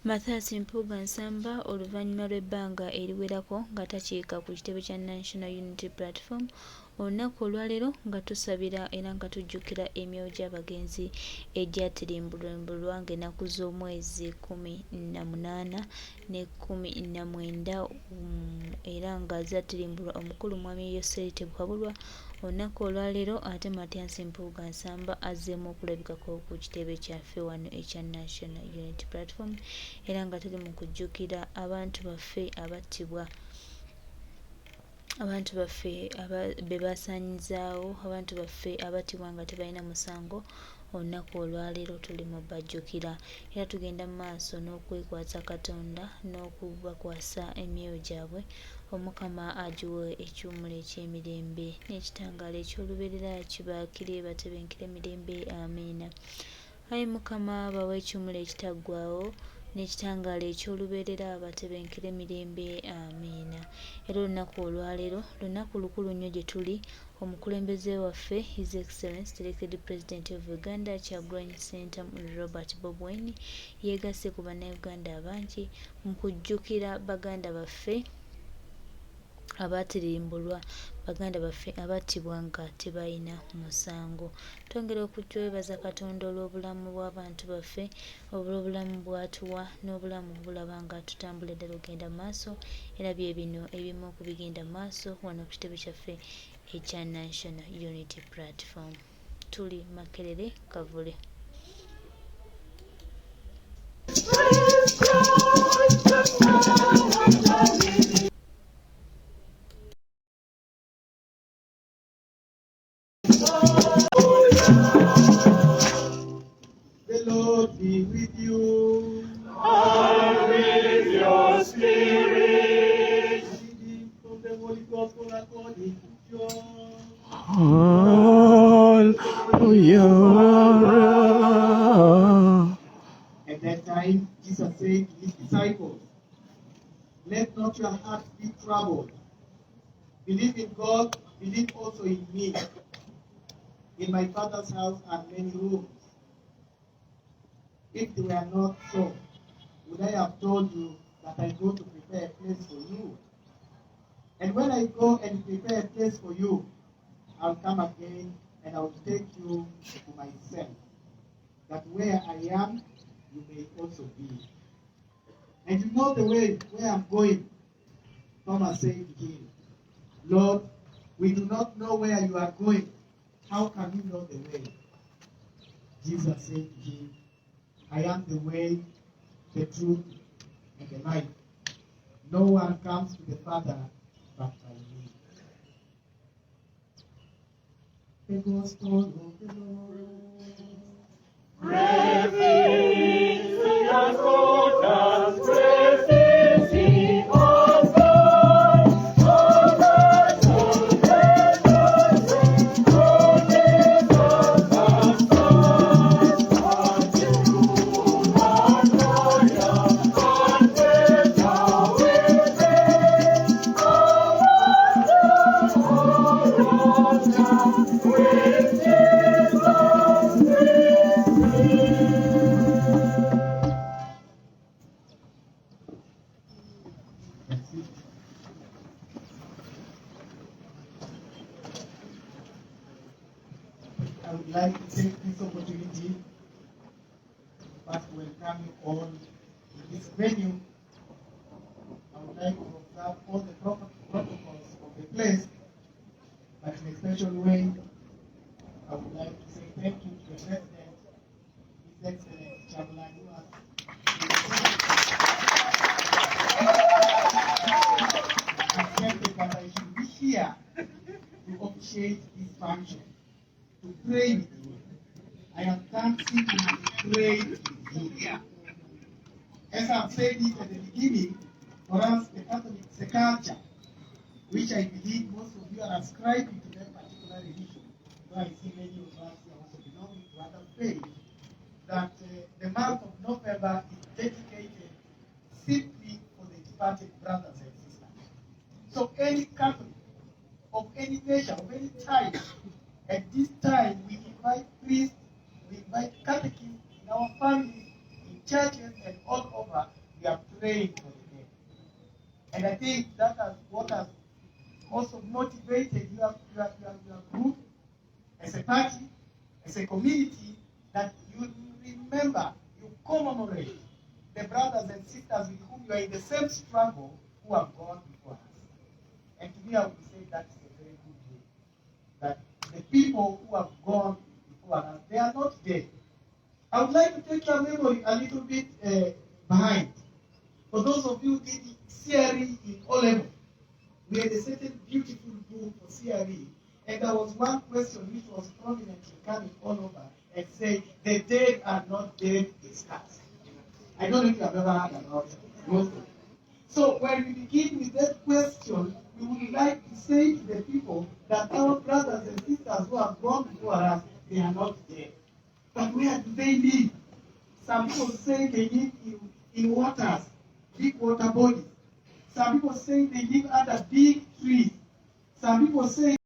Mathias Mpuuga Nsamba oluvannyuma lw'ebbanga eriwerako nga takiika ku kitebe kya National Unity Platform, olunaku olwaleero nga tusabira era nga tujjukira emyoyo gy'abagenzi egyatirimbulwambulwa ng'ennaku z'omwezi 18 ne 19 era nga zatirimbulwa omukulu mwami Yoseri Tebwabulwa. Olunaku olwaleero ate Mathias Mpuuga Nsamba azzeemu okulabikako ku kitebe kyaffe wano ekya National Unity Platform era nga tuli mu kujjukira abantu baffe abattibwa, abantu baffe be baasaanyizaawo, abantu baffe abattibwa nga tebalina musango. Olunaku olwaleero tuli mu bajjukira era tugenda mu maaso n'okwekwasa Katonda n'okubakwasa emyoyo gyabwe. Omukama agiwe ekiwummulo eky'emirembe n'ekitangaala eky'olubeerera kibaakire batebenkere emirembe. Amiina. Ayi Mukama bawe ekiwummulo ekitaggwaawo n'ekitangaala eky'olubeerera batebenkere emirembe. Amiina. Era olunaku olwaleero lunaku lukulu nnyo gye tuli. Omukulembeze waffe His Excellency Elected President of Uganda Kyagulanyi Ssentamu Robert Bob Wine yeegasse ku bannayuganda abangi mu kujjukira baganda baffe abaatirimbulwa, baganda baffe abattibwa nga tebalina musango. Twongera okutwebaza Katonda olw'obulamu bw'abantu baffe, olw'obulamu bw'atuwa n'obulamu bulaba nga tutambula ddala ogenda mu maaso, era bye bino ebimu ku bigenda mu maaso wano ku kitebe kyaffe ekya National Unity Platform. Tuli Makerere Kavule. The Lord be with you. And with your spirit. Reading from the Holy Gospel according to John. Hallelujah. At that time, Jesus said to his disciples, "Let not your hearts be troubled. Believe in God, believe also in me. In my Father's house are many rooms. If they were not so, would I have told you that I go to prepare a place for you? And when I go and prepare a place for you, I'll come again and I will take you to myself, that where I am, you may also be. And you know the way where I'm going." Thomas said to him, "Lord, we do not know where you are going. How can we know the way?" Jesus said to him, "I am the way, the truth, and the life. No one comes to the Father but by me." The Gospel of the Lord. I would like to take this opportunity first to welcome you all in this venue. I would like to observe all the protocols of the place, but in a special way, I would like to say thank you to the President, His Excellency Kyagulanyi who has accepted that I should be here to officiate this function, to pray with you. I am thankful to pray with you. As I've said it at the beginning, for us, the Catholic is a culture, which I believe most of you are ascribing to that particular religion. So I see many of us here also belonging to other faiths, that the month of November is dedicated simply for the departed brothers and sisters. So any Catholic of any nation, of any type, at this time we invite priests, we invite catechists in our families, in churches and all over praying for the dead. And I think that is what has also motivated your group as a party, as a community, that you remember, you commemorate the brothers and sisters with whom you are in the same struggle who have gone before us. And to me, I would say that's a very good way. That the people who have gone before us, they are not dead. I would like to take your memory a little bit behind. For those of you who did CRE in O-level, we had a certain beautiful book for CRE, and there was one question which was prominently coming all over and saying, the dead are not dead, discussed. I don't know if you have ever heard about it. So when we begin with that question, we would like to say to the people that our brothers and sisters who have gone before us, they are not dead. But where do they live? Some people say they live in waters, big water bodies. Some people say they live under big trees. Some people say